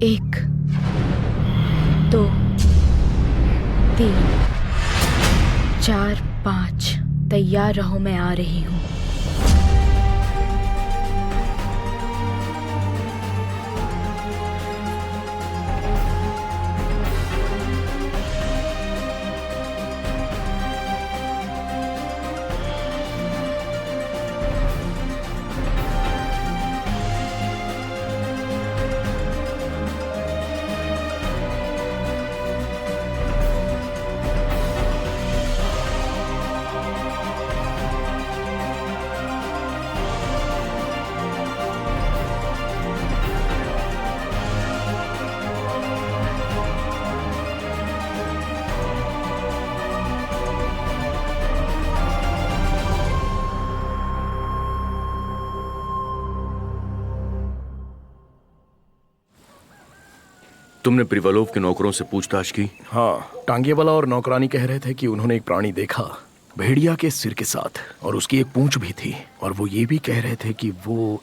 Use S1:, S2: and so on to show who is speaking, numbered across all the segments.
S1: 1 2 3 4 5। तैयार रहो, मैं आ रही हूँ।
S2: तुमने प्रिवालोव के नौकरों से पूछताछ की?
S3: हाँ, टांगेवाला और नौकरानी कह रहे थे कि उन्होंने एक प्राणी देखा भेड़िया के सिर के साथ, और उसकी एक पूंछ भी थी। और वो ये भी कह रहे थे कि वो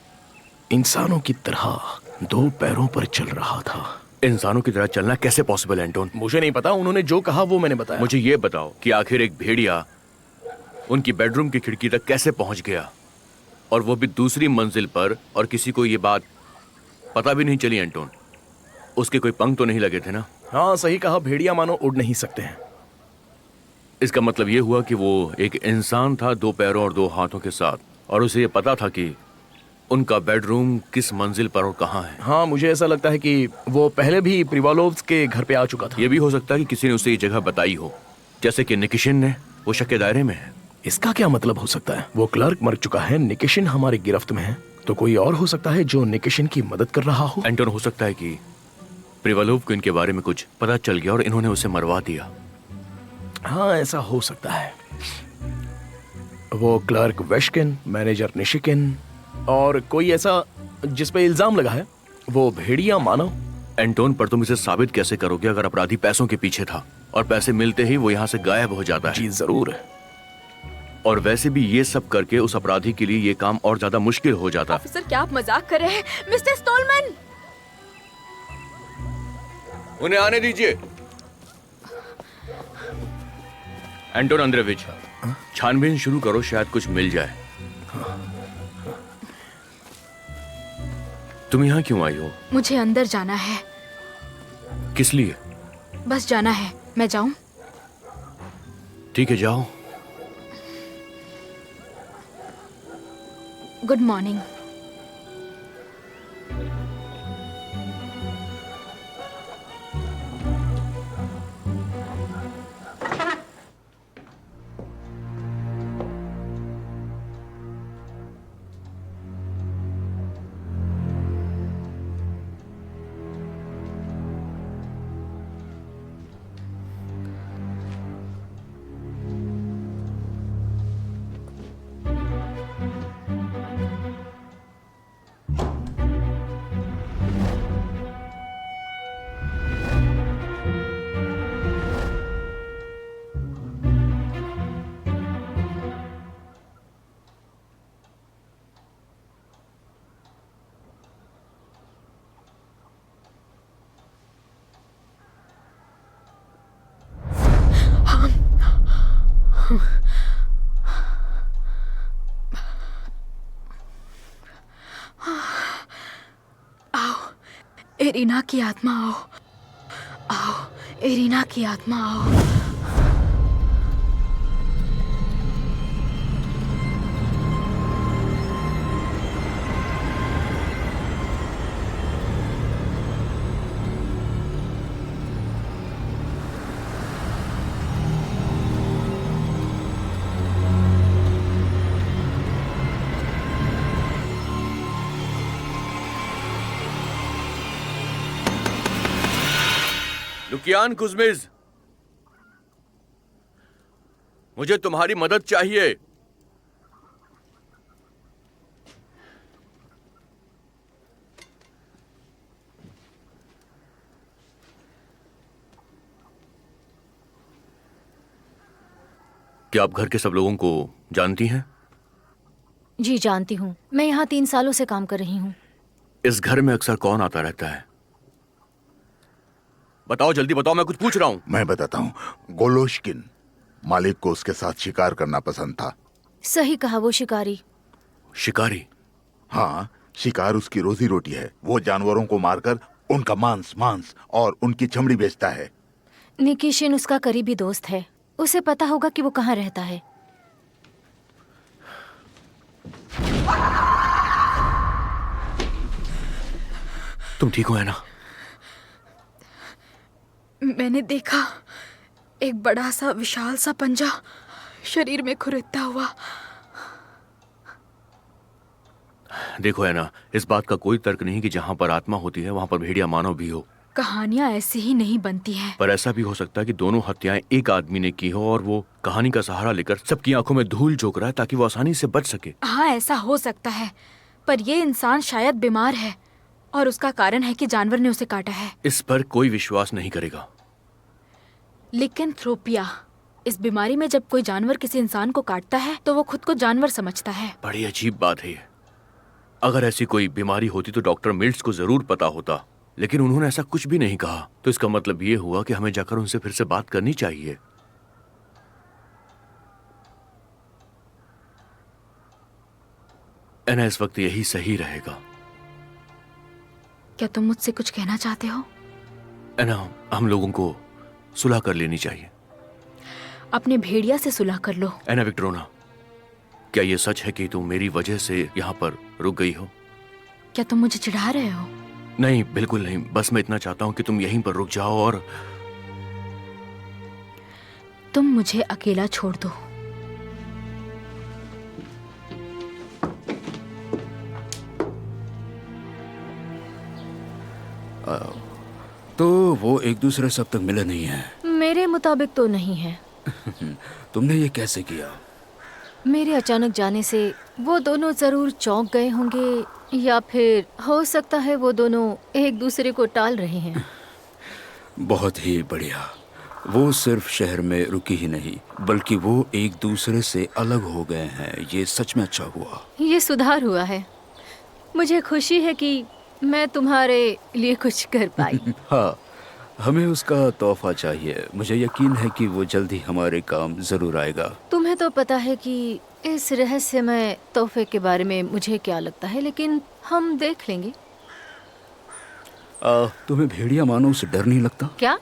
S3: इंसानों की तरह 2 पैरों पर चल रहा था।
S2: इंसानों की तरह चलना कैसे पॉसिबल है एंटोन?
S3: मुझे नहीं पता, उन्होंने जो कहा वो मैंने बताया।
S2: मुझे ये बताओ कि आखिर एक भेड़िया उनकी बेडरूम की खिड़की तक कैसे पहुंच गया, और वो भी दूसरी मंजिल पर, और किसी को ये बात पता भी नहीं चली एंटोन? उसके कोई पंख तो नहीं लगे थे ना?
S3: हाँ, सही कहा, भेड़िया मानो उड़ नहीं सकते हैं।
S2: इसका मतलब ये हुआ कि वो एक इंसान था 2 पैरों और 2 हाथों के साथ, और उसे ये पता था कि उनका बेडरूम किस मंजिल पर और कहाँ है।
S3: हाँ, मुझे ऐसा लगता है कि वो पहले भी प्रिवालोव्स के घर पे आ चुका था।
S2: ये भी हो सकता है कि किसी ने उसे ये जगह बताई हो, जैसे कि निकिशिन ने। वो शक के दायरे में है।
S3: इसका क्या मतलब हो सकता है? वो क्लर्क मर चुका है, निकिशिन हमारी गिरफ्त में है, तो कोई और हो सकता है जो निकिशिन की मदद कर रहा हो।
S2: एंटोन, हो सकता है कि प्रिवालोव को इनके बारे में कुछ पता चल गया और इन्होंने उसे मरवा दिया।
S3: हाँ, ऐसा हो सकता है। वो क्लर्क वेश्किन, मैनेजर निशिकिन, और कोई ऐसा जिस पे इल्जाम लगा है, वो भेड़िया मानव।
S2: एंटोन, पर तुम इसे साबित कैसे करोगे अगर अपराधी पैसों के पीछे था और पैसे मिलते ही वो यहाँ से गायब हो जाता है?
S3: जी जरूर।
S2: और वैसे भी ये सब करके उस अपराधी के लिए ये काम और ज्यादा मुश्किल हो जाता।
S1: ऑफिसर, क्या आप मजाक कर रहे हैं? मिस्टर स्टोलमैन,
S2: उन्हें आने दीजिए। एंटोन अंद्रेविच, छानबीन शुरू करो, शायद कुछ मिल जाए। तुम यहाँ क्यों आई हो?
S1: मुझे अंदर जाना है।
S2: किस लिए?
S1: बस जाना है। मैं जाऊं?
S2: ठीक है, जाओ।
S1: Good morning. एरिना की आत्मा आओ, आओ, एरिना की आत्मा आओ।
S2: लुकियान कुज़मिज़, मुझे तुम्हारी मदद चाहिए। क्या आप घर के सब लोगों को जानती हैं?
S4: जी जानती हूँ। मैं यहाँ 3 सालों से काम कर रही हूँ।
S2: इस घर में अक्सर कौन आता रहता है? बताओ, जल्दी बताओ, मैं कुछ पूछ रहा हूँ।
S5: मैं बताता हूँ। गोलोश्किन, मालिक को उसके साथ शिकार करना पसंद था।
S4: सही कहा, वो शिकारी।
S2: शिकारी?
S5: हाँ, शिकार उसकी रोजी रोटी है। वो जानवरों को मारकर उनका मांस और उनकी चमड़ी बेचता है।
S4: निकिशिन उसका करीबी दोस्त है। उसे पता होगा कि वो कहाँ रहता है।
S2: तुम ठीक हो है ना?
S1: मैंने देखा एक बड़ा सा विशाल सा पंजा शरीर में खुरदता हुआ।
S2: देखो है ना, इस बात का कोई तर्क नहीं कि जहाँ पर आत्मा होती है वहाँ पर भेड़िया मानव भी हो।
S1: कहानियां ऐसी ही नहीं बनती हैं।
S2: पर ऐसा भी हो सकता है कि दोनों हत्याएं एक आदमी ने की हो और वो कहानी का सहारा लेकर सबकी आंखों में धूल झोंक रहा है ताकि वो आसानी से बच सके।
S1: हाँ, ऐसा हो सकता है, पर ये इंसान शायद बीमार है और उसका कारण है कि जानवर ने उसे काटा है।
S2: इस पर कोई विश्वास नहीं करेगा।
S1: लिकेंथ्रोपिया, इस बीमारी में जब कोई जानवर किसी इंसान को काटता है तो वो खुद को जानवर समझता है।
S2: बड़ी अजीब बात है ये। अगर ऐसी कोई बीमारी होती तो डॉक्टर मिल्ट्स को जरूर पता होता, लेकिन उन्होंने ऐसा कुछ भी नहीं कहा। तो इसका मतलब ये हुआ कि हमें जाकर उनसे फिर से बात करनी चाहिए। एना, इस वक्त यही सही रहेगा।
S1: क्या तुम मुझसे कुछ कहना चाहते हो?
S2: एना, हम लोगों को सुलह कर लेनी चाहिए।
S1: अपने भेड़िया से सुलह कर लो।
S2: एना विक्टोरिया, क्या ये सच है कि तुम मेरी वजह से यहाँ पर रुक गई हो?
S1: क्या तुम मुझे चिढ़ा रहे हो?
S2: नहीं, बिल्कुल नहीं। बस मैं इतना चाहता हूँ कि तुम यहीं पर रुक जाओ और
S1: तुम मुझे अकेला छोड़ दो।
S6: तो वो एक दूसरे से अब तक मिले नहीं है?
S4: मेरे मुताबिक तो नहीं है।
S6: तुमने ये कैसे किया?
S4: मेरे अचानक जाने से वो दोनों जरूर चौंक गए होंगे, या फिर हो सकता है वो दोनों एक दूसरे को टाल रहे हैं।
S6: बहुत ही बढ़िया। वो सिर्फ शहर में रुकी ही नहीं, बल्कि वो एक दूसरे से अलग हो गए हैं। ये सच में अच्छा हुआ।
S4: ये सुधार हुआ है। मुझे खुशी है कि मैं तुम्हारे लिए कुछ कर पाई।
S6: हाँ, हमें उसका तोहफा चाहिए। मुझे यकीन है कि वो जल्दी हमारे काम जरूर आएगा।
S4: तुम्हें तो पता है कि इस रहस्यमय तोहफे के बारे में मुझे क्या लगता है, लेकिन हम देख लेंगे।
S6: तुम्हें भेड़िया मानव से डर नहीं लगता?
S4: क्या?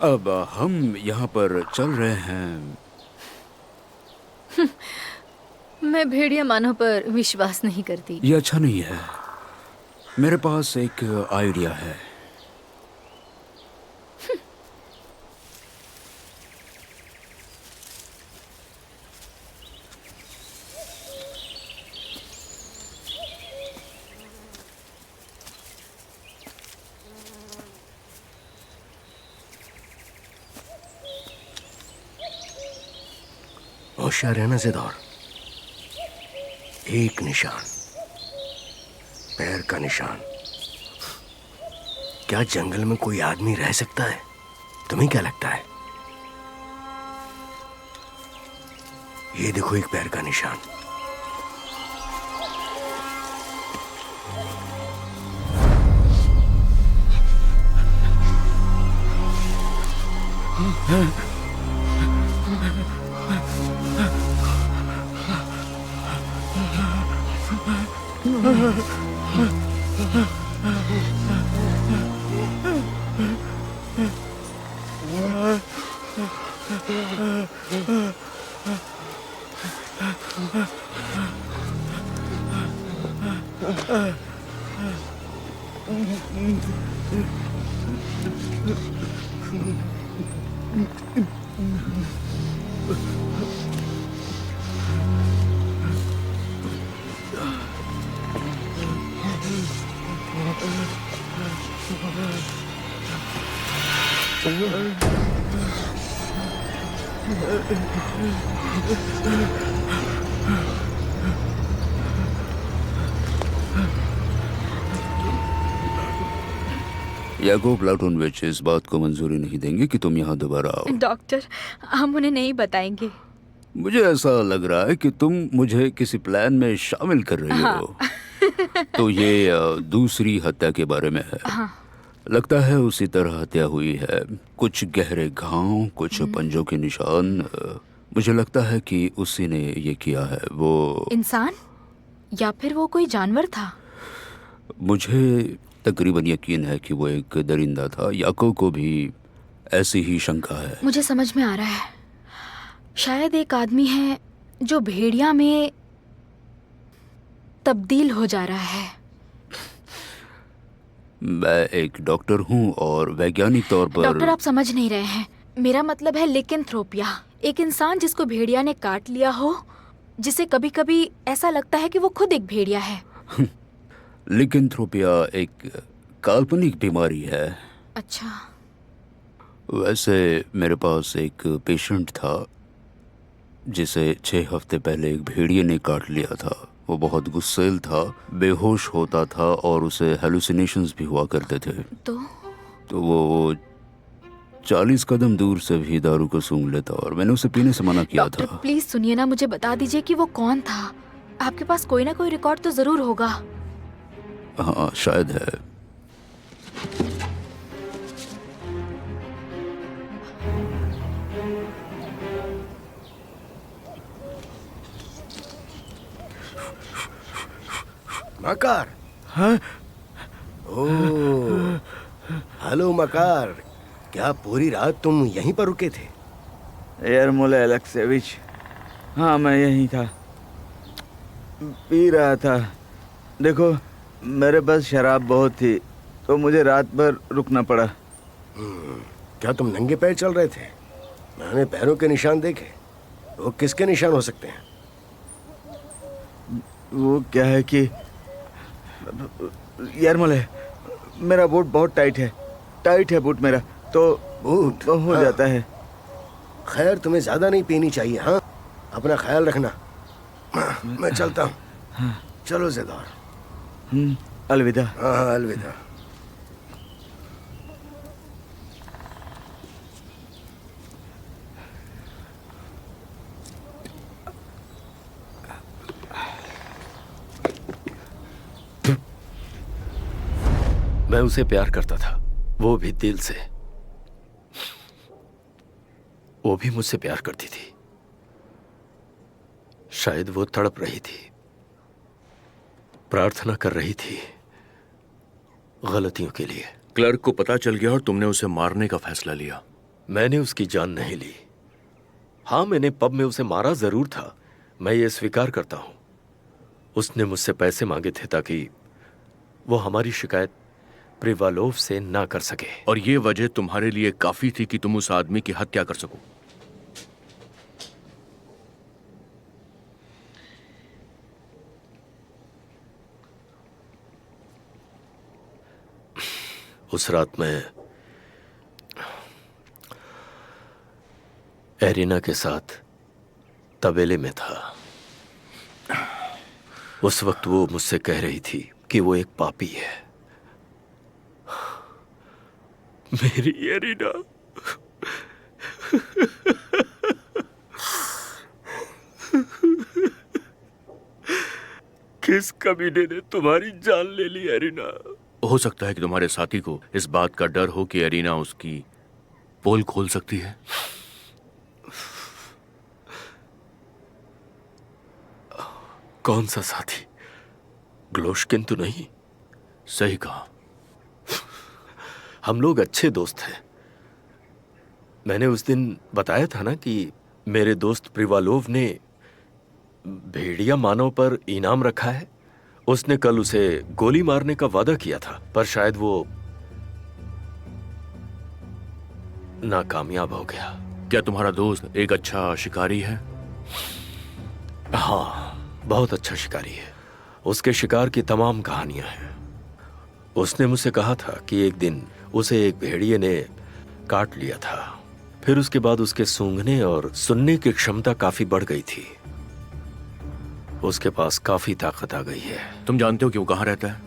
S6: अब हम यहाँ पर चल रहे हैं।
S4: मैं भेड़िया मानव पर विश्वास नहीं करती।
S6: ये अच्छा नहीं है। मेरे पास एक आइडिया है।
S3: होशियार रहना ज़िदौर। एक निशान, पैर का निशान। क्या जंगल में कोई आदमी रह सकता है? तुम्हें क्या लगता है? ये देखो, एक पैर का निशान।
S6: याकूब लाटूनविच इस बात को मंजूरी नहीं देंगे कि तुम यहाँ दोबारा आओ।
S1: डॉक्टर, हम उन्हें नहीं बताएंगे।
S6: मुझे ऐसा लग रहा है कि तुम मुझे किसी प्लान में शामिल कर रही हो। तो ये दूसरी हत्या के बारे में है। लगता है उसी तरह हत्या हुई है। कुछ गहरे घाव, कुछ पंजों के निशान। मुझे लगता है कि उसी ने ये किया है। वो
S1: इंसान या फिर वो कोई जानवर था?
S6: मुझे तकरीबन यकीन है कि वो एक दरिंदा था। याकूब को भी ऐसी ही शंका है।
S1: मुझे समझ में आ रहा है, शायद एक आदमी है जो भेड़िया में तब्दील हो जा रहा है।
S6: मैं एक डॉक्टर हूँ और वैज्ञानिक तौर पर
S1: डॉक्टर, आप समझ नहीं रहे हैं। मेरा मतलब है लिकेंथ्रोपिया, एक इंसान जिसको भेड़िया ने काट लिया हो, जिसे कभी कभी ऐसा लगता है कि वो खुद एक भेड़िया है।
S6: लिकेंथ्रोपिया एक काल्पनिक बीमारी है।
S1: अच्छा,
S6: वैसे मेरे पास एक पेशेंट था जिसे 6 हफ्ते पहले एक भेड़िए ने काट लिया था। वो बहुत गुस्सैल था, बेहोश होता था और उसे हेलुसिनेशंस भी हुआ करते थे। तो वो 40 कदम दूर से भी दारू को सूंघ लेता और मैंने उसे पीने से मना किया
S1: डॉक्टर
S6: था।
S1: प्लीज सुनिए ना, मुझे बता दीजिए कि वो कौन था। आपके पास कोई ना कोई रिकॉर्ड तो जरूर होगा।
S6: हाँ, शायद है।
S7: मकार। हाँ? ओह, हेलो मकार, क्या पूरी रात तुम यहीं पर रुके थे?
S8: यरमोला एलेक्सेविच, हाँ मैं यहीं था, पी रहा था। देखो, मेरे पास शराब बहुत थी तो मुझे रात भर रुकना पड़ा।
S7: क्या तुम नंगे पैर चल रहे थे? मैंने पैरों के निशान देखे। वो किसके निशान हो सकते हैं?
S8: वो क्या है कि यरमोले, मेरा बूट बहुत टाइट है बूट मेरा, तो
S7: बूट
S8: हो
S7: हाँ।
S8: जाता है।
S7: खैर, तुम्हें ज्यादा नहीं पीनी चाहिए। हाँ, अपना ख्याल रखना। मैं चलता हूँ। चलो ज़ेदार।
S8: अलविदा।
S7: हाँ हाँ, अलविदा।
S3: मैं उसे प्यार करता था, वो भी दिल से। वो भी मुझसे प्यार करती थी। शायद वो तड़प रही थी, प्रार्थना कर रही थी गलतियों के लिए।
S2: क्लर्क को पता चल गया और तुमने उसे मारने का फैसला लिया।
S3: मैंने उसकी जान नहीं ली। हाँ, मैंने पब में उसे मारा जरूर था, मैं ये स्वीकार करता हूं। उसने मुझसे पैसे मांगे थे ताकि वो हमारी शिकायत प्रिवालोव से ना कर सके।
S2: और ये वजह तुम्हारे लिए काफी थी कि तुम उस आदमी की हत्या कर सको।
S3: उस रात में एरिना के साथ तबेले में था। उस वक्त वो मुझसे कह रही थी कि वो एक पापी है। मेरी एरिना, किस कमीने ने तुम्हारी जान ले ली एरिना?
S2: हो सकता है कि तुम्हारे साथी को इस बात का डर हो कि एरिना उसकी पोल खोल सकती है।
S3: कौन सा साथी? ग्लोश्किन तो नहीं?
S2: सही कहा।
S3: हम लोग अच्छे दोस्त हैं। मैंने उस दिन बताया था ना कि मेरे दोस्त प्रिवालोव ने भेड़िया मानव पर इनाम रखा है। उसने कल उसे गोली मारने का वादा किया था, पर शायद वो नाकामयाब हो गया।
S2: क्या तुम्हारा दोस्त एक अच्छा शिकारी है?
S3: हाँ, बहुत अच्छा शिकारी है। उसके शिकार की तमाम कहानियां हैं। उसने मुझसे कहा था कि एक दिन उसे एक भेड़िए ने काट लिया था। फिर उसके बाद उसके सूंघने और सुनने की क्षमता काफी बढ़ गई थी। उसके पास काफी ताकत आ गई है।
S2: तुम जानते हो कि वो कहाँ रहता है?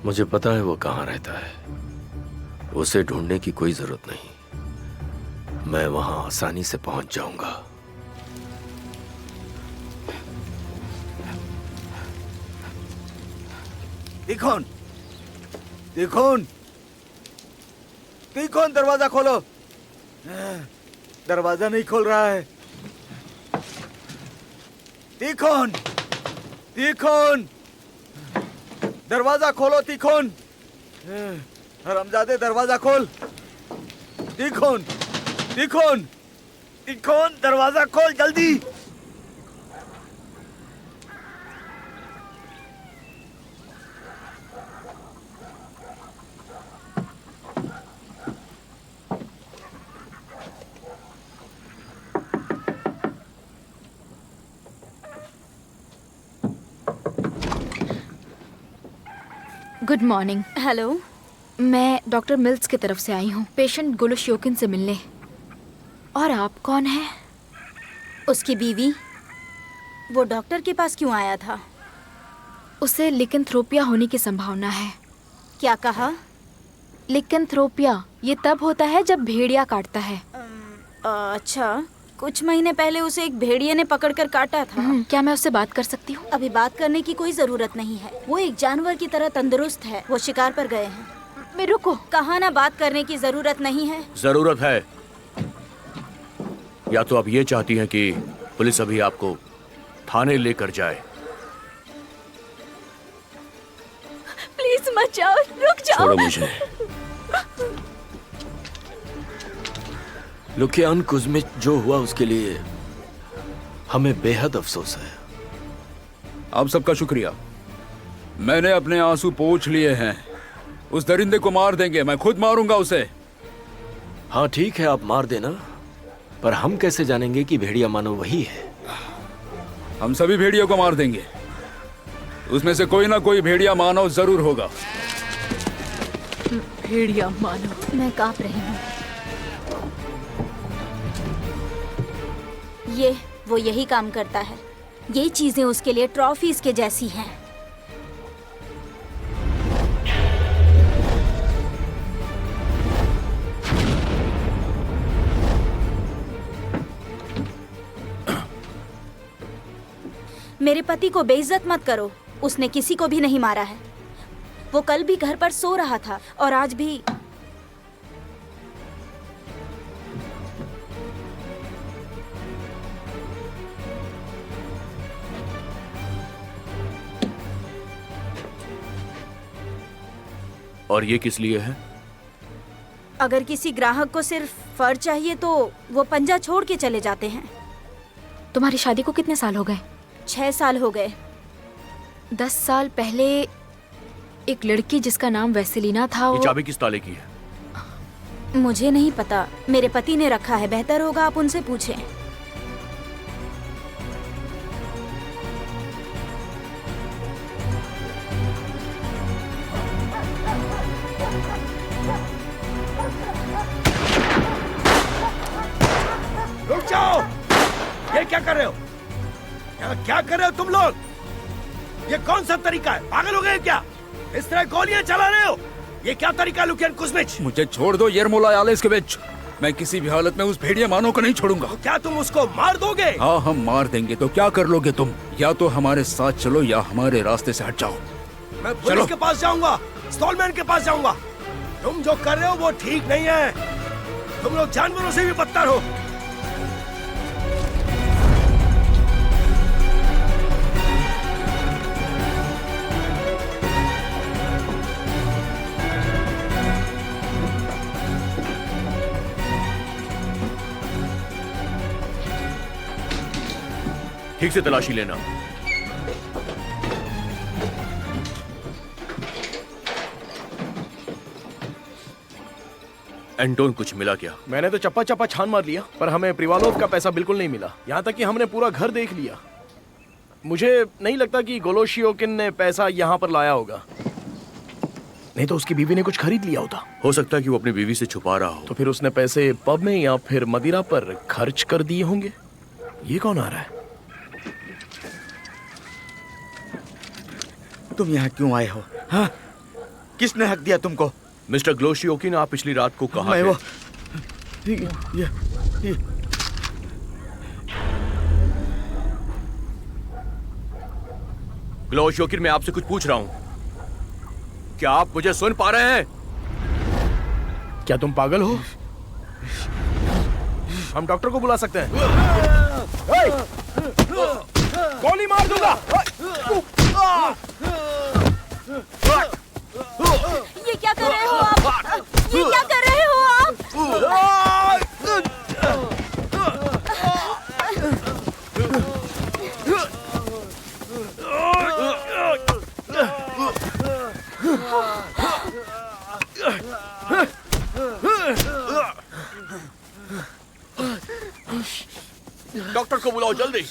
S3: मुझे पता है वो कहाँ रहता है। उसे ढूंढने की कोई जरूरत नहीं। मैं वहां आसानी से पहुंच जाऊंगा।
S8: ये कौन? तिखोन, तिखोन दरवाजा खोलो। दरवाजा नहीं खोल रहा है। तिखोन, तिखोन, दरवाजा खोलो तिखोन। हरामजादे दरवाजा खोल। तिखोन, तिखोन, तिखोन, दरवाजा खोल जल्दी।
S1: Good morning.
S9: हेलो।
S1: मैं डॉक्टर मिल्स की तरफ से आई हूँ पेशेंट गोलोशियोकिन से मिलने। और आप कौन हैं?
S9: उसकी बीवी। वो डॉक्टर के पास क्यों आया था?
S1: उसे लिकेंथ्रोपिया होने की संभावना है।
S9: क्या कहा?
S1: लिकेंथ्रोपिया ये तब होता है जब भेड़िया काटता है।
S9: अच्छा, कुछ महीने पहले उसे एक भेड़िए ने पकड़कर काटा था।
S1: क्या मैं उससे बात कर सकती हूँ?
S9: अभी बात करने की कोई जरूरत नहीं है। वो एक जानवर की तरह तंदुरुस्त है। वो शिकार पर गए हैं।
S1: मैं रुको।
S9: कहा ना बात करने की जरूरत नहीं है।
S2: जरूरत है। या तो आप ये चाहती हैं कि पुलिस अभी आपको थाने लेकर जाए?
S9: प्लीज मत जाओ, रुक जाओ।
S3: छोड़ो मुझे। लुकियान कुज़्मिच जो हुआ उसके लिए हमें बेहद अफसोस है।
S6: आप सबका शुक्रिया। मैंने अपने आंसू पोंछ लिए हैं। उस दरिंदे को मार देंगे, मैं खुद मारूंगा उसे।
S3: हाँ ठीक है, आप मार देना, पर हम कैसे जानेंगे कि भेड़िया मानव वही है?
S6: हम सभी भेड़ियों को मार देंगे। उसमें से कोई ना कोई भेड़िया मानव जरूर होगा।
S1: भेड़िया मानव।
S9: मैं कांप रही हूँ। वो यही काम करता है। ये चीजें उसके लिए ट्रॉफीज के जैसी हैं। मेरे पति को बेइज्जत मत करो। उसने किसी को भी नहीं मारा है। वो कल भी घर पर सो रहा था और आज भी।
S2: और ये किस लिए है?
S9: अगर किसी ग्राहक को सिर्फ फर चाहिए तो वो पंजा छोड़ के चले जाते हैं।
S1: तुम्हारी शादी को कितने साल हो गए?
S9: 6 साल हो गए।
S1: 10 साल पहले एक लड़की जिसका नाम वैसेलिना था,
S2: ये चाबी किस ताले की है?
S9: मुझे नहीं पता, मेरे पति ने रखा है। बेहतर होगा आप उनसे पूछें।
S7: रुक जाओ! ये क्या कर रहे हो? क्या कर रहे हो तुम लोग? ये कौन सा तरीका है? पागल हो गए क्या? इस तरह गोलियां चला रहे हो? ये क्या तरीका है लुकियान कुज़्मिच?
S6: मुझे छोड़ दो येरमोला यालेस्केविच। मैं किसी भी हालत में उस भेड़िया मानव को नहीं छोड़ूंगा।
S7: तो क्या तुम उसको मार दोगे?
S6: हाँ, हम मार देंगे। तो क्या कर लोगे तुम? या तो हमारे साथ चलो या हमारे रास्ते से हट जाओ।
S7: मैं पुलिस के पास जाऊंगा, स्टॉलमैन के पास जाऊंगा। तुम जो कर रहे हो वो ठीक नहीं है। तुम लोग जानवरों से भी बदतर हो।
S2: ठीक से तलाशी लेना। एंटोन, कुछ मिला क्या?
S3: मैंने तो चप्पा चप्पा छान मार लिया, पर हमें प्रिवालोव का पैसा बिल्कुल नहीं मिला। यहाँ तक कि हमने पूरा घर देख लिया। मुझे नहीं लगता कि गोलोशियोकिन ने पैसा यहाँ पर लाया होगा। नहीं तो उसकी बीवी ने कुछ खरीद लिया होता।
S2: हो सकता है कि वो अपनी बीवी से छुपा रहा हो।
S3: तो फिर उसने पैसे पब में या फिर मदिरा पर खर्च कर दिए होंगे। ये कौन आ रहा है?
S8: तुम यहाँ क्यों आए हो? हाँ? किसने हक दिया तुमको?
S2: मिस्टर ग्लोशियोकिन, आप पिछली रात को कहाँ
S8: मैं
S2: थे?
S8: वो ये
S2: ग्लोशियोकिन, मैं आपसे कुछ पूछ रहा हूँ। क्या आप मुझे सुन पा रहे हैं?
S3: क्या तुम पागल हो? हम डॉक्टर को बुला सकते हैं। गोली मार दूंगा।
S9: ये क्या कर रहे हो आप? ये क्या कर रहे हो आप?
S2: डॉक्टर को बुलाओ जल्दी।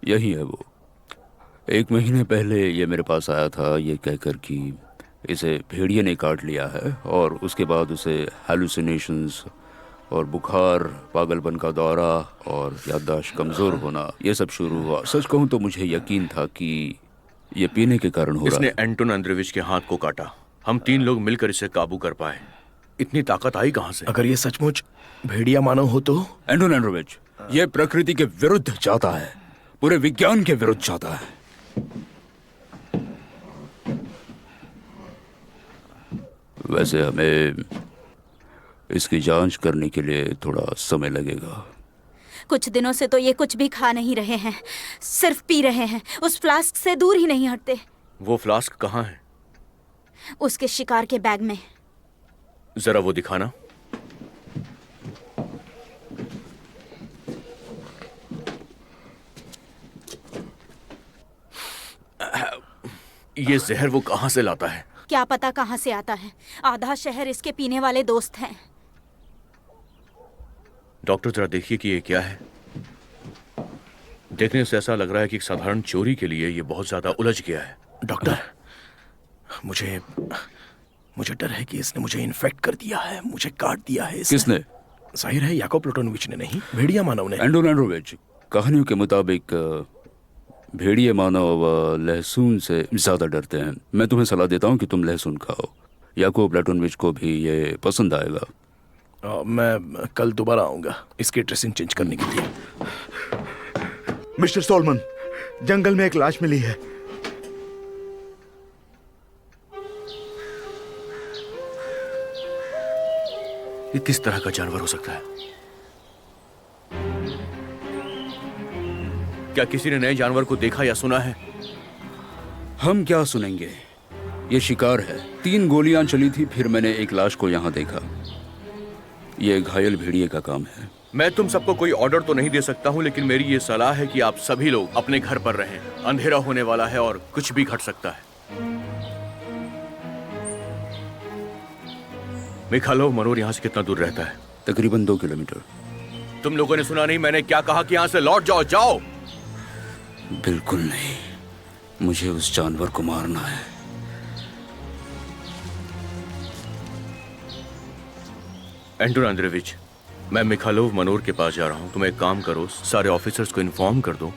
S6: यही है वो। 1 महीने पहले ये मेरे पास आया था ये कहकर कि इसे भेड़िए ने काट लिया है, और उसके बाद उसे हैलुसिनेशंस और बुखार, पागलपन का दौरा और याददाश्त कमज़ोर होना ये सब शुरू हुआ। सच कहूँ तो मुझे यकीन था कि ये पीने के कारण हो रहा
S2: इसने
S6: है।
S2: एंटोन अंद्रेविच के हाथ को काटा। हम 3 लोग मिलकर इसे काबू कर पाए। इतनी ताकत आई कहाँ से?
S3: अगर ये सचमुच भेड़िया मानव हो तो?
S6: एंटोन एंड्रोविच ये प्रकृति के विरुद्ध जाता है, पूरे विज्ञान के विरुद्ध जाता है। वैसे हमें इसकी जांच करने के लिए थोड़ा समय लगेगा।
S9: कुछ दिनों से तो ये कुछ भी खा नहीं रहे हैं, सिर्फ पी रहे हैं। उस फ्लास्क से दूर ही नहीं हटते।
S2: वो फ्लास्क कहाँ है?
S9: उसके शिकार के बैग में।
S2: जरा वो दिखाना। ये जहर वो कहाँ से लाता है?
S9: क्या पता कहाँ से आता है। आधा शहर इसके पीने वाले दोस्त हैं।
S2: डॉक्टर जरा देखिए कि ये क्या है। देखने से ऐसा लग रहा है कि एक साधारण चोरी के लिए ये बहुत ज्यादा उलझ गया है।
S3: डॉक्टर, मुझे डर है कि इसने मुझे इन्फेक्ट कर दिया है, मुझे काट दिया है इसने।
S6: किसने?
S3: जाहिर है याकोब प्लूटोनोविच ने नहीं, भेड़िया मानव ने।
S6: एंटोन एंड्रोविच, कहानियों के मुताबिक भेड़िए मानव लहसुन से ज्यादा डरते हैं। मैं तुम्हें सलाह देता हूँ कि तुम लहसुन खाओ। याकोब प्लूटोनोविच को भी ये पसंद आएगा।
S3: मैं कल दोबारा आऊंगा इसकी ड्रेसिंग चेंज करने के लिए।
S5: मिस्टर सोलमन, जंगल में एक लाश मिली है।
S2: ये किस तरह का जानवर हो सकता है? क्या किसी ने नए जानवर को देखा या सुना है?
S6: हम क्या सुनेंगे, ये शिकार है। 3 गोलियां चली थी, फिर मैंने एक लाश को यहाँ देखा। ये घायल भेड़िए का काम है।
S2: मैं तुम सबको कोई ऑर्डर तो नहीं दे सकता हूँ, लेकिन मेरी ये सलाह है कि आप सभी लोग अपने घर पर रहें। अंधेरा होने वाला है और कुछ भी घट सकता है। मिखाइलोव मनोर यहाँ से कितना दूर रहता है?
S6: तकरीबन 2 किलोमीटर।
S2: तुम लोगों ने सुना नहीं मैंने क्या कहा कि यहाँ से लौट जाओ। जाओ।
S6: बिल्कुल नहीं, मुझे उस जानवर को मारना है।
S2: एंटोन अंद्रेविच, मैं मिखाइलोव मनोर के पास जा रहा हूँ। तुम एक काम करो, सारे ऑफिसर्स को इन्फॉर्म कर दो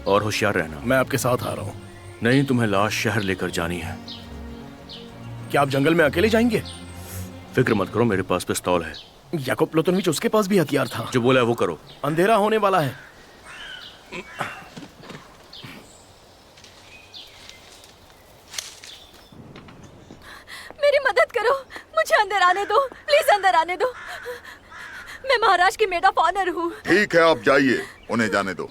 S2: और होशियार रहना।
S3: मैं आपके साथ आ रहा हूँ।
S2: नहीं, तुम्हें लाश शहर लेकर जानी है।
S3: क्या आप जंगल में अकेले जाएंगे?
S2: फिक्र मत करो, मेरे पास पिस्तौल है।
S3: याकोब प्लूटोनोविच, उसके पास भी हथियार था।
S2: जो बोला है वो करो।
S3: अंधेरा होने वाला है।
S4: मेरी मदद करो, मुझे अंदर आने दो, प्लीज अंदर आने दो। मैं महाराज की मेड ऑफ ऑनर हूँ।
S5: ठीक है, आप जाइए, उन्हें जाने दो।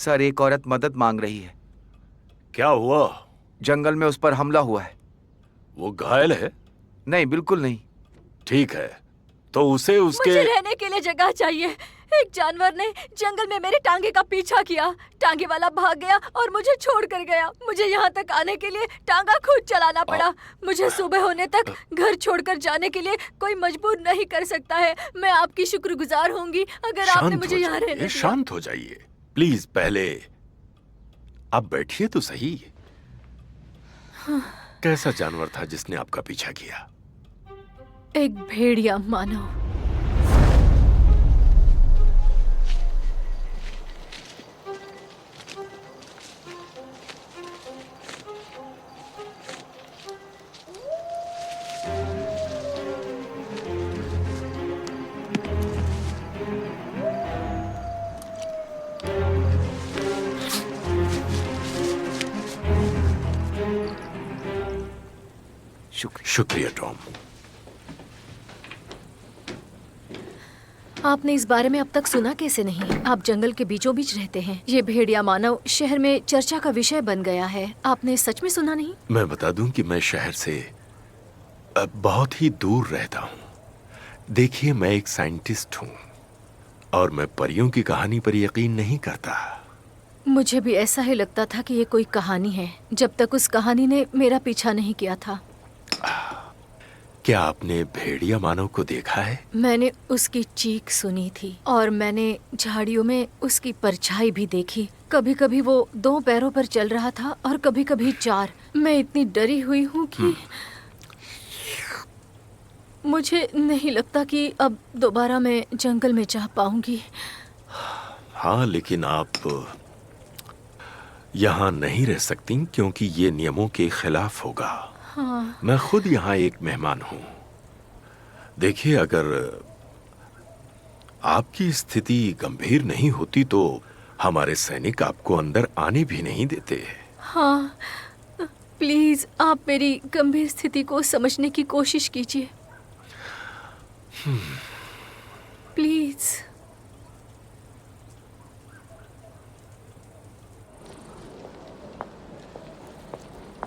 S8: सर, एक औरत मदद मांग रही है।
S10: क्या हुआ?
S8: जंगल में उस पर हमला हुआ है।
S10: वो घायल है?
S8: नहीं, बिल्कुल नहीं।
S10: ठीक है, तो उसे उसके
S4: मुझे रहने के लिए जगह चाहिए। एक जानवर ने जंगल में मेरे टांगे का पीछा किया। टांगे वाला भाग गया और मुझे छोड़ कर गया। मुझे यहाँ तक आने के लिए टांगा खुद चलाना पड़ा। मुझे सुबह होने तक घर छोड़कर जाने के लिए कोई मजबूर नहीं कर सकता है। मैं आपकी शुक्रगुजार होंगी अगर आपने मुझे यहाँ रहने दिया।
S10: शांत हो जाइए प्लीज। पहले आप बैठिए तो सही। कैसा जानवर था जिसने आपका पीछा किया?
S4: एक भेड़िया मानो।
S10: शुक्रिया टॉम।
S4: आपने इस बारे में अब तक सुना कैसे नहीं? आप जंगल के बीचों बीच रहते हैं। ये भेड़िया मानव शहर में चर्चा का विषय बन गया है। आपने सच में सुना नहीं?
S10: मैं बता दूं कि मैं शहर से बहुत ही दूर रहता हूं। देखिए, मैं एक साइंटिस्ट हूं और मैं परियों की कहानी पर यकीन नहीं करता।
S4: मुझे भी ऐसा ही लगता था कि ये कोई कहानी है, जब तक उस कहानी ने मेरा पीछा नहीं किया था।
S10: क्या आपने भेड़िया मानव को देखा है?
S4: मैंने उसकी चीख सुनी थी और मैंने झाड़ियों में उसकी परछाई भी देखी। कभी कभी वो 2 पैरों पर चल रहा था और कभी कभी 4। मैं इतनी डरी हुई हूँ कि मुझे नहीं लगता कि अब दोबारा मैं जंगल में जा पाऊंगी।
S10: हाँ, लेकिन आप यहाँ नहीं रह सकती क्योंकि ये नियमों के खिलाफ होगा।
S4: हाँ।
S10: मैं खुद यहाँ एक मेहमान हूँ। देखिए, अगर आपकी स्थिति गंभीर नहीं होती तो हमारे सैनिक आपको अंदर आने भी नहीं देते।
S4: हाँ, प्लीज आप मेरी गंभीर स्थिति को समझने की कोशिश कीजिए। प्लीज।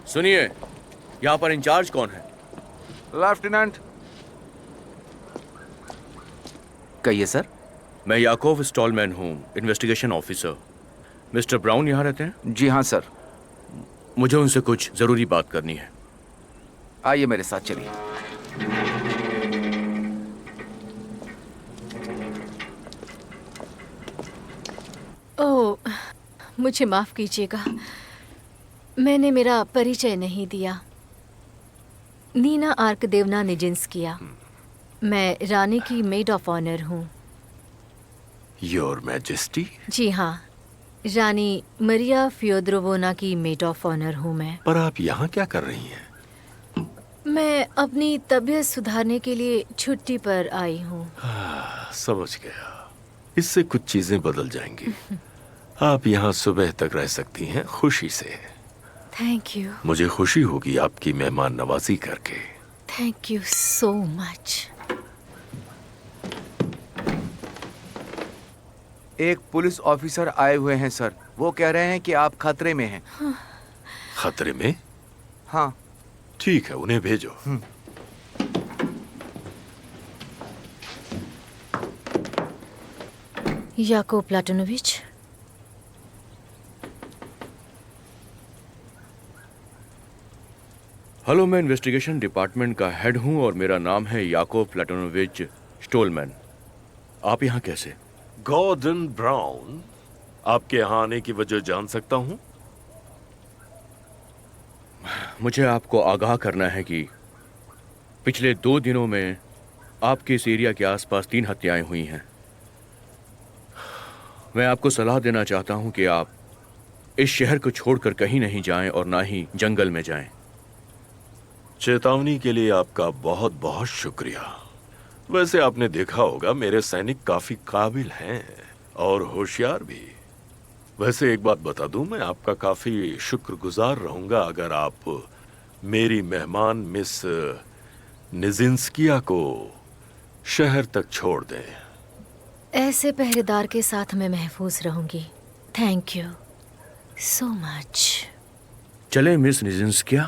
S2: सुनिए, यहाँ पर इंचार्ज कौन है?
S8: लेफ्टिनेंट। कहिए सर।
S2: मैं याकोव स्टॉलमैन हूँ, इन्वेस्टिगेशन ऑफिसर। मिस्टर ब्राउन यहाँ रहते हैं?
S8: जी हाँ सर।
S2: मुझे उनसे कुछ जरूरी बात करनी है।
S8: आइए मेरे साथ चलिए।
S4: ओह, मुझे माफ कीजिएगा, मैंने मेरा परिचय नहीं दिया। नीना आर्कदेवना निजिंस्किया। मैं रानी की मेड ऑफ ऑनर हूँ।
S10: Your majesty.
S4: जी हाँ, रानी मरिया फियोदरोवोना की मेड ऑफ ऑनर हूँ मैं।
S10: पर आप यहाँ क्या कर रही हैं?
S4: मैं अपनी तबीयत सुधारने के लिए छुट्टी पर आई हूँ।
S10: समझ गया। इससे कुछ चीजें बदल जाएंगी। आप यहाँ सुबह तक रह सकती हैं खुशी से।
S4: Thank you.
S10: मुझे खुशी होगी आपकी मेहमान नवाजी करके।
S4: Thank you so much.
S8: एक पुलिस ऑफिसर आए हुए हैं सर। वो कह रहे हैं कि आप खतरे में हैं।
S10: खतरे में?
S8: हाँ।
S10: ठीक है, उन्हें भेजो।
S4: याकोव प्लाटोनोविच।
S2: हेलो, मैं इन्वेस्टिगेशन डिपार्टमेंट का हेड हूँ और मेरा नाम है याकोव प्लाटोनोविच स्टोलमैन। आप यहाँ कैसे?
S10: गॉर्डन ब्राउन, आपके यहाँ आने की वजह जान सकता हूँ?
S2: मुझे आपको आगाह करना है कि पिछले 2 दिनों में आपके इस एरिया के आसपास 3 हत्याएं हुई हैं। मैं आपको सलाह देना चाहता हूं कि आप इस शहर को छोड़कर कहीं नहीं जाएं और ना ही जंगल में जाएं।
S10: चेतावनी के लिए आपका बहुत बहुत शुक्रिया। वैसे आपने देखा होगा मेरे सैनिक काफी काबिल हैं और होशियार भी। वैसे एक बात बता दूं, मैं आपका काफी शुक्रगुजार रहूंगा अगर आप मेरी मेहमान मिस निजिंस्किया को शहर तक छोड़ दें।
S4: ऐसे पहरेदार के साथ मैं महफूज रहूंगी। Thank you so much.
S2: चले मिस निजिंस्किया।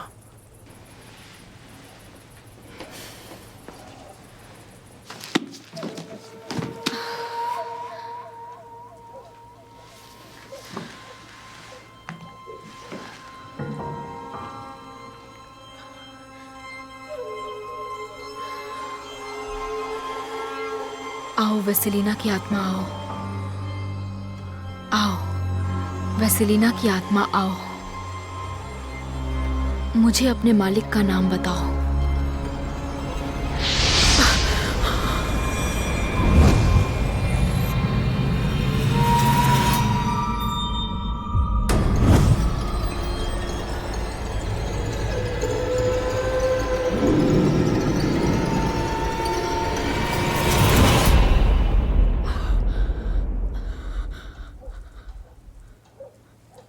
S1: आओ वेसेलिना की आत्मा आओ, आओ वेसेलिना की आत्मा आओ, मुझे अपने मालिक का नाम बताओ।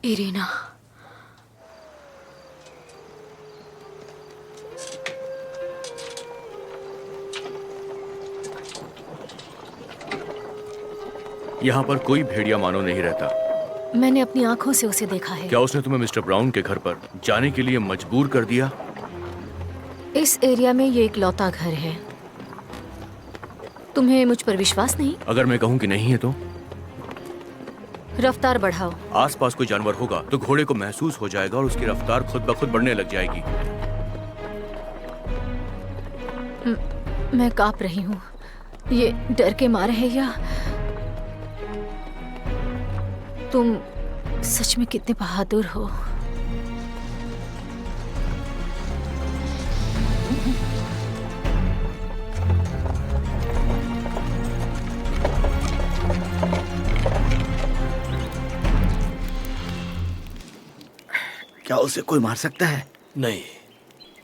S1: इरीना,
S2: यहाँ पर कोई भेड़िया मानो नहीं रहता।
S4: मैंने अपनी आंखों से उसे देखा है।
S2: क्या उसने तुम्हें मिस्टर ब्राउन के घर पर जाने के लिए मजबूर कर दिया?
S4: इस एरिया में ये इकलौता घर है। तुम्हें मुझ पर विश्वास नहीं?
S2: अगर मैं कहूँ कि नहीं है तो?
S4: रफ्तार बढ़ाओ।
S2: आसपास कोई जानवर होगा तो घोड़े को महसूस हो जाएगा और उसकी रफ्तार खुद ब खुद बढ़ने लग जाएगी।
S4: मैं कांप रही हूँ। ये डर के मारे है या तुम सच में कितने बहादुर हो।
S8: क्या उसे कोई मार सकता है?
S10: नहीं,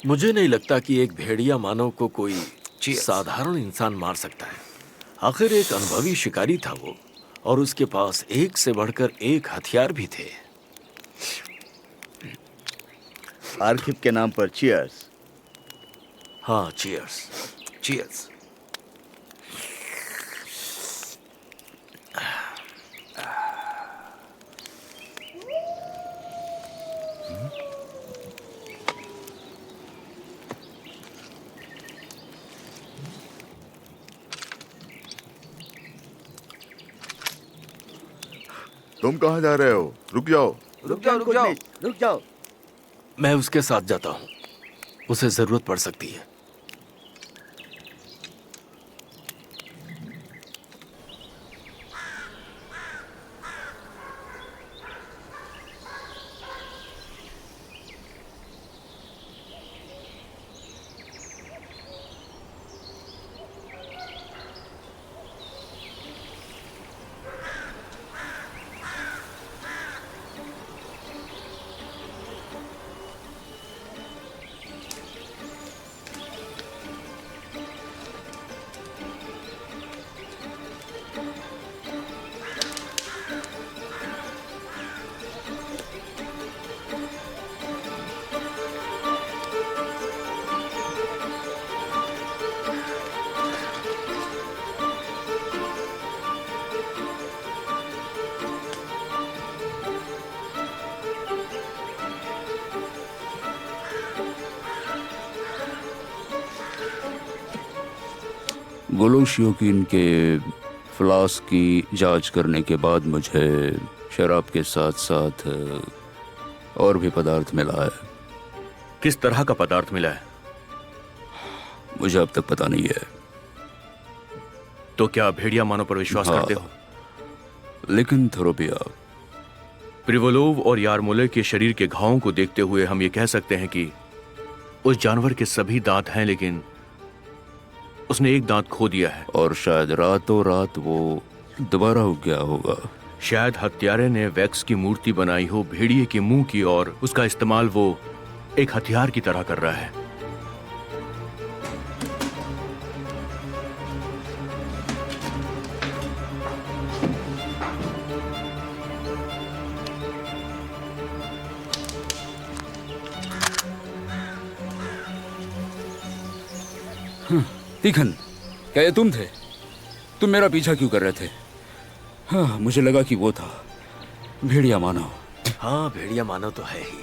S10: मुझे नहीं लगता कि एक भेड़िया मानव को कोई साधारण इंसान मार सकता है। आखिर एक अनुभवी शिकारी था वो, और उसके पास एक से बढ़कर एक हथियार भी थे।
S8: आर्किप के नाम पर चीयर्स।
S10: हाँ, चीयर्स।
S2: चीयर्स।
S5: तुम कहाँ जा रहे हो? रुक जाओ।
S8: रुक जाओ।
S10: मैं उसके साथ जाता हूँ, उसे जरूरत पड़ सकती है।
S6: गोलोशियोकिन के फ्लास्क की जांच करने के बाद मुझे शराब के साथ साथ और भी पदार्थ मिला है।
S2: किस तरह का पदार्थ मिला है?
S6: मुझे अब तक पता नहीं है।
S2: तो क्या भेड़िया मानव पर विश्वास करते हो?
S6: लेकिन थोरोपिया,
S2: प्रिवोलोव और यारमोले के शरीर के घावों को देखते हुए हम ये कह सकते हैं कि उस जानवर के सभी दांत हैं, लेकिन उसने एक दांत खो दिया है।
S6: और शायद रातों रात वो दोबारा उग गया होगा।
S2: शायद हत्यारे ने वैक्स की मूर्ति बनाई हो भेड़िए के मुंह की, और उसका इस्तेमाल वो एक हथियार की तरह कर रहा है।
S6: तीखन, क्या ये तुम थे? तुम मेरा पीछा क्यों कर रहे थे? हाँ, मुझे लगा कि वो था। भेड़िया मानो।
S7: हाँ, भेड़िया मानव तो है ही।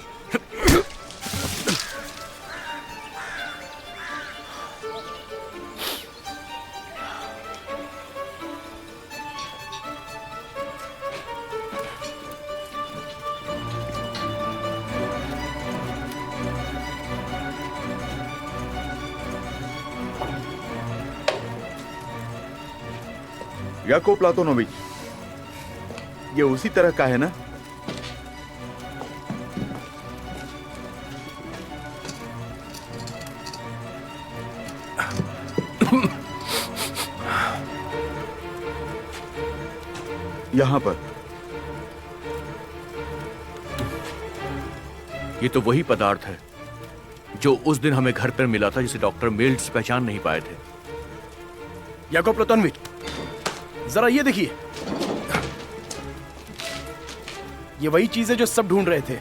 S8: याकूब प्लातोनोविच, ये उसी तरह का है ना? यहाँ पर
S2: ये तो वही पदार्थ है जो उस दिन हमें घर पर मिला था, जिसे डॉक्टर मिल्ट्स पहचान नहीं पाए थे।
S3: याकूब प्लातोनोविच, जरा ये देखिए, ये वही चीज है जो सब ढूंढ रहे थे।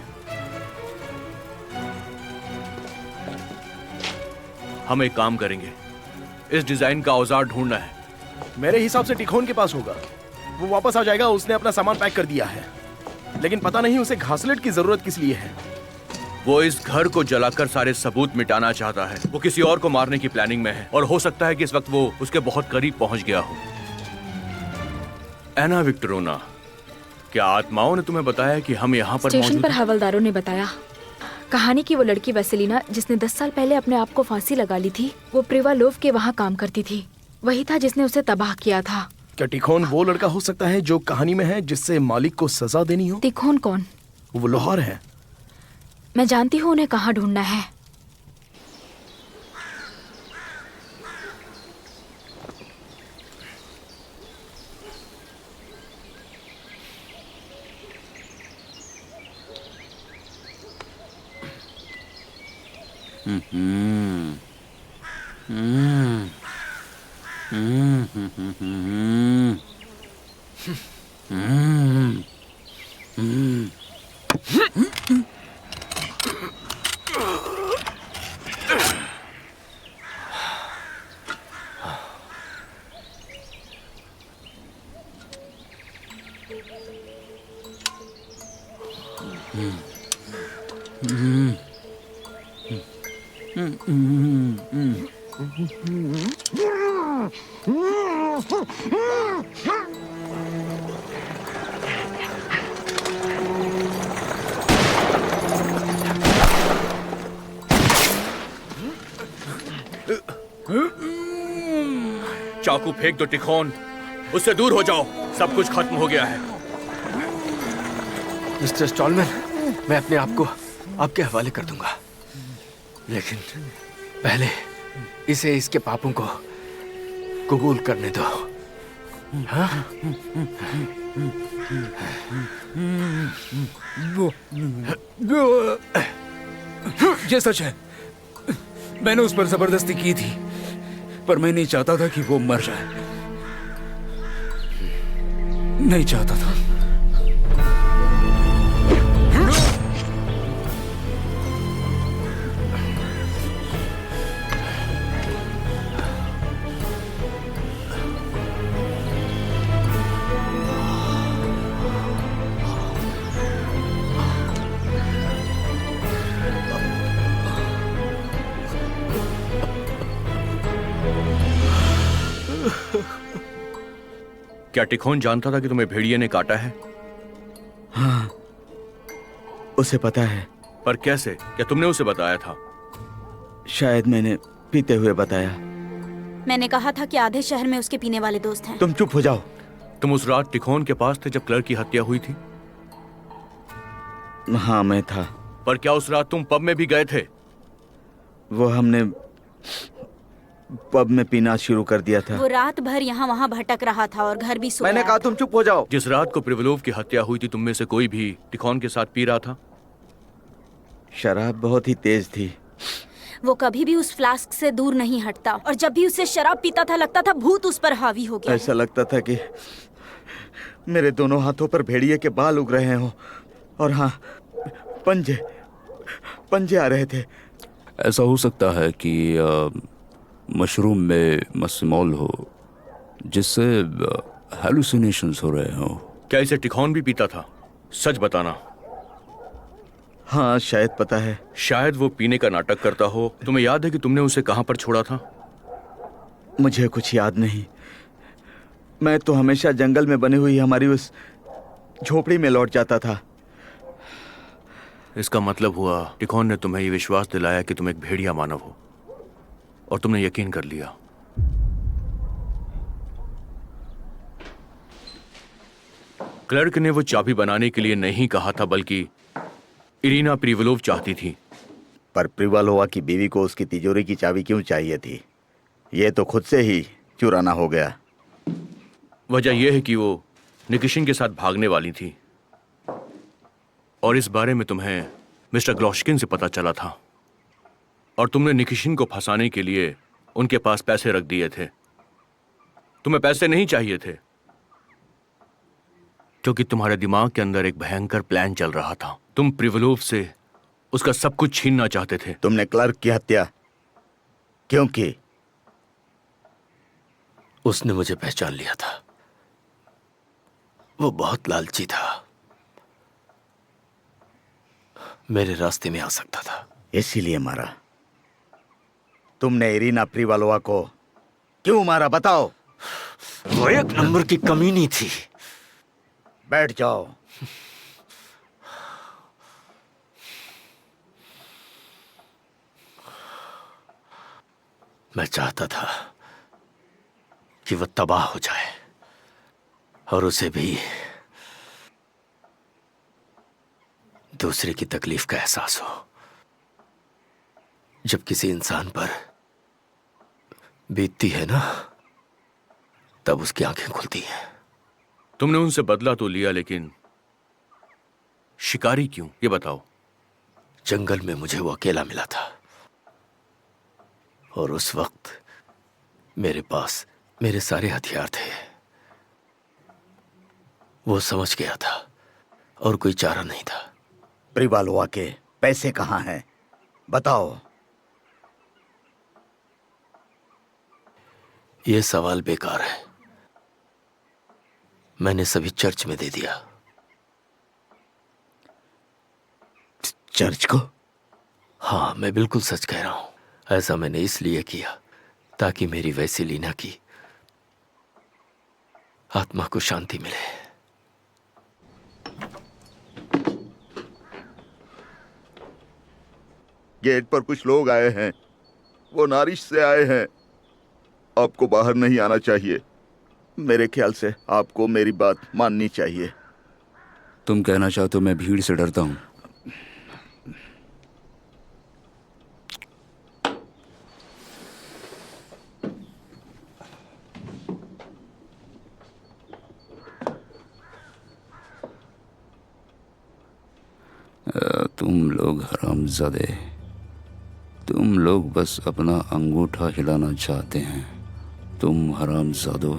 S2: हम एक काम करेंगे, इस डिजाइन का औजार ढूंढना है।
S3: मेरे हिसाब से टिखोन के पास होगा। वो वापस आ जाएगा, उसने अपना सामान पैक कर दिया है, लेकिन पता नहीं उसे घासलेट की जरूरत किस लिए है।
S2: वो इस घर को जलाकर सारे सबूत मिटाना चाहता है। वो किसी और को मारने की प्लानिंग में है और हो सकता है कि इस वक्त वो उसके बहुत करीब पहुंच गया हो। एना विक्टोरिना, क्या आत्माओं ने तुम्हें बताया कि हम यहाँ पर
S1: स्टेशन
S2: मौजूद
S1: पर
S2: हैं?
S1: हवलदारों ने बताया कहानी की वो लड़की वैसेलिना जिसने 10 साल पहले अपने आप को फांसी लगा ली थी, वो प्रिवालोव के वहाँ काम करती थी। वही था जिसने उसे तबाह किया था।
S3: क्या टिखोन वो लड़का हो सकता है जो कहानी में है, जिससे मालिक को सजा देनी हो?
S1: तिखोन कौन?
S3: वो लोहार है।
S1: मैं जानती हूँ उन्हें कहाँ ढूंढना है।
S2: चाकू फेंक दो टिखोन, उससे दूर हो जाओ। सब कुछ खत्म हो गया है।
S7: मिस्टर स्टॉलमैन, मैं अपने आप को आपके हवाले कर दूंगा, लेकिन पहले इसे इसके पापों को कबूल करने दो। हाँ?
S6: ये सच है, मैंने उस पर जबरदस्ती की थी, पर मैं नहीं चाहता था कि वो मर जाए। नहीं चाहता था।
S2: क्या टिखोन जानता था कि तुम्हें भेड़िए ने काटा है?
S8: हाँ, उसे पता है।
S2: पर कैसे? क्या तुमने उसे बताया था?
S8: शायद मैंने पीते हुए बताया।
S9: मैंने कहा था कि आधे शहर में उसके पीने वाले दोस्त हैं।
S8: तुम चुप हो जाओ।
S2: तुम उस रात टिखोन के पास थे जब क्लर्क की हत्या हुई थी?
S8: हाँ, मैं था।
S2: पर क्या उस रात तुम पब में भी गए थे?
S8: वो हमने पब में पीना शुरू कर दिया था।
S9: वो रात भर यहाँ वहाँ भटक रहा था और घर भी सोया।
S8: मैंने कहा तुम चुप हो जाओ।
S2: जिस रात को प्रिवलोव की हत्या हुई थी, तुम में से कोई भी टिखोन के साथ पी रहा था?
S8: शराब बहुत ही तेज थी।
S9: वो कभी भी उस फ्लास्क से दूर नहीं हटता और जब भी उससे शराब पीता था लगता था भूत उस पर हावी हो गया।
S8: ऐसा लगता था कि मेरे दोनों हाथों पर भेड़िए के बाल उग रहे हों और हाँ, पंजे आ रहे थे।
S6: ऐसा हो सकता है कि मशरूम में मस्मोल हो, जिससे हैलुसिनेशंस हो रहे हो।
S2: क्या इसे टिखोन भी पीता था? सच बताना।
S8: हाँ, शायद पता है।
S2: शायद वो पीने का नाटक करता हो। तुम्हें याद है कि तुमने उसे कहां पर छोड़ा था?
S8: मुझे कुछ याद नहीं। मैं तो हमेशा जंगल में बनी हुई हमारी उस झोपड़ी में लौट जाता था।
S2: इसका मतलब हुआ टिकोन ने तुम्हें ये विश्वास दिलाया कि तुम एक भेड़िया मानव हो, और तुमने यकीन कर लिया। क्लर्क ने वो चाबी बनाने के लिए नहीं कहा था, बल्कि इरीना प्रिवलोव चाहती थी।
S8: पर प्रिवालोवा की बीवी को उसकी तिजोरी की चाबी क्यों चाहिए थी? ये तो खुद से ही चुराना हो गया।
S2: वजह यह है कि वो निकिशिन के साथ भागने वाली थी, और इस बारे में तुम्हें मिस्टर ग्लोश्किन से पता चला था, और तुमने निकिशिन को फंसाने के लिए उनके पास पैसे रख दिए थे। तुम्हें पैसे नहीं चाहिए थे, क्योंकि तुम्हारे दिमाग के अंदर एक भयंकर प्लान चल रहा था। तुम प्रिवलोव से उसका सब कुछ छीनना चाहते थे।
S8: तुमने क्लर्क की हत्या क्यों की?
S3: उसने मुझे पहचान लिया था। वो बहुत लालची था, मेरे रास्ते में आ सकता था,
S8: इसीलिए मारा। तुमने इरीना प्रिवालोवा को क्यों मारा, बताओ?
S3: वो एक नंबर की कमीनी थी।
S8: बैठ जाओ।
S3: मैं चाहता था कि वो तबाह हो जाए, और उसे भी दूसरे की तकलीफ का एहसास हो। जब किसी इंसान पर बीतती है ना, तब उसकी आंखें खुलती हैं।
S2: तुमने उनसे बदला तो लिया, लेकिन शिकारी क्यों, ये बताओ।
S3: जंगल में मुझे वो अकेला मिला था, और उस वक्त मेरे पास मेरे सारे हथियार थे। वो समझ गया था, और कोई चारा नहीं था।
S8: प्रिवालोवा के पैसे कहाँ हैं, बताओ?
S3: ये सवाल बेकार है। मैंने सभी चर्च में दे दिया।
S8: चर्च को?
S3: हाँ, मैं बिल्कुल सच कह रहा हूं। ऐसा मैंने इसलिए किया ताकि मेरी वैसेलिना की आत्मा को शांति मिले।
S5: गेट पर कुछ लोग आए हैं। वो नारिश से आए हैं। आपको बाहर नहीं आना चाहिए।
S8: मेरे ख्याल से आपको मेरी बात माननी चाहिए।
S6: तुम कहना चाहते हो मैं भीड़ से डरता हूं? तुम लोग हरामजादे, तुम लोग बस अपना अंगूठा हिलाना चाहते हैं। तुम हरामजादो,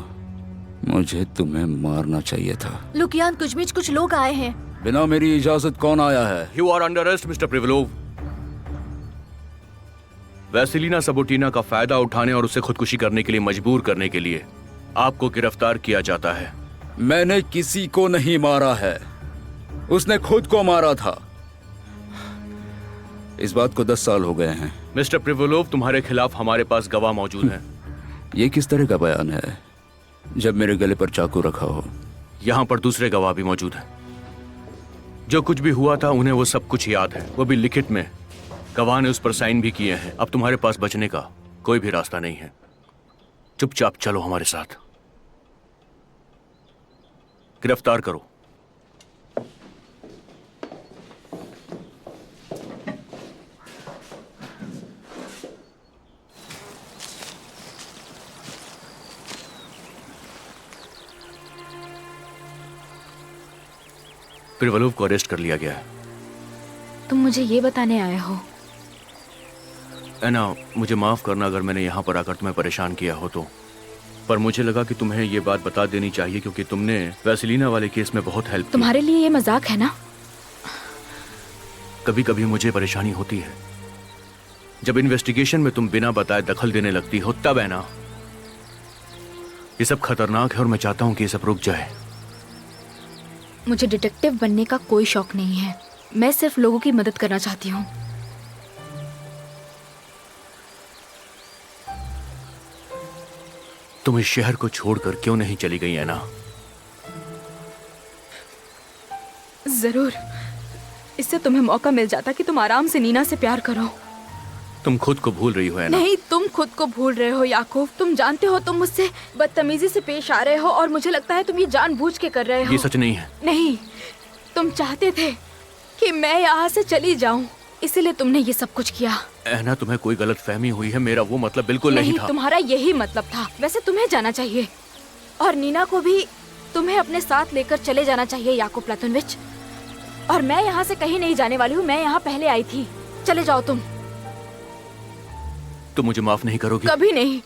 S6: मुझे तुम्हें मारना चाहिए था।
S4: लुकियान कुछ कुछ लोग आए हैं।
S6: बिना मेरी इजाजत कौन आया है?
S2: You are under arrest mister Privalov. Vaselina Sabotina का फायदा उठाने और उसे खुदकुशी करने के लिए मजबूर करने के लिए आपको गिरफ्तार किया जाता है।
S6: मैंने किसी को नहीं मारा है, उसने खुद को मारा था। इस बात को 10 साल हो गए हैं।
S2: मिस्टर प्रिवलोव, तुम्हारे खिलाफ हमारे पास गवाह मौजूद हैं।
S6: ये किस तरह का बयान है जब मेरे गले पर चाकू रखा हो?
S2: यहाँ पर दूसरे गवाह भी मौजूद हैं। जो कुछ भी हुआ था उन्हें वो सब कुछ याद है, वो भी लिखित में। गवाह ने उस पर साइन भी किए हैं। अब तुम्हारे पास बचने का कोई भी रास्ता नहीं है। चुपचाप चलो हमारे साथ। गिरफ्तार करो। प्रिवलोव को अरेस्ट कर लिया गया है।
S1: तुम मुझे ये बताने आए हो?
S2: एना, मुझे माफ करना अगर मैंने यहाँ पर आकर तुम्हें परेशान किया हो तो, पर मुझे लगा कि तुम्हें ये बात बता देनी चाहिए क्योंकि तुमने वैसेलिना वाले केस में बहुत हेल्प की।
S1: तुम्हारे लिए ये मजाक है ना?
S2: कभी कभी मुझे परेशानी होती है जब इन्वेस्टिगेशन में तुम बिना बताए दखल देने लगती हो, तब है ना। ये सब खतरनाक है और मैं चाहता हूं कि ये सब रुक जाए।
S1: मुझे डिटेक्टिव बनने का कोई शौक नहीं है। मैं सिर्फ लोगों की मदद करना चाहती हूँ।
S2: तुम इस शहर को छोड़कर क्यों नहीं चली गई ऐना?
S1: जरूर, इससे तुम्हें मौका मिल जाता कि तुम आराम से नीना से प्यार करो।
S2: तुम खुद को भूल रही हो ऐना।
S1: नहीं, तुम खुद को भूल रहे हो याकूब। तुम जानते हो तुम मुझसे बदतमीजी से पेश आ रहे हो और मुझे लगता है तुम ये जानबूझ के कर रहे हो।
S2: ये सच नहीं है।
S1: नहीं, तुम चाहते थे कि मैं यहाँ से चली जाऊँ, इसीलिए तुमने ये सब कुछ किया।
S2: ऐना, तुम्हें कोई गलत फहमी हुई है। मेरा वो मतलब बिल्कुल नहीं था।
S1: तुम्हारा यही मतलब था। वैसे तुम्हें जाना चाहिए और नीना को भी तुम्हें अपने साथ लेकर चले जाना चाहिए याकूब प्लातोनविच। और मैं यहाँ से कहीं नहीं जाने वाली हूँ। मैं यहाँ पहले आई थी। चले जाओ तुम।
S2: तुम मुझे माफ नहीं करोगी?
S1: कभी नहीं।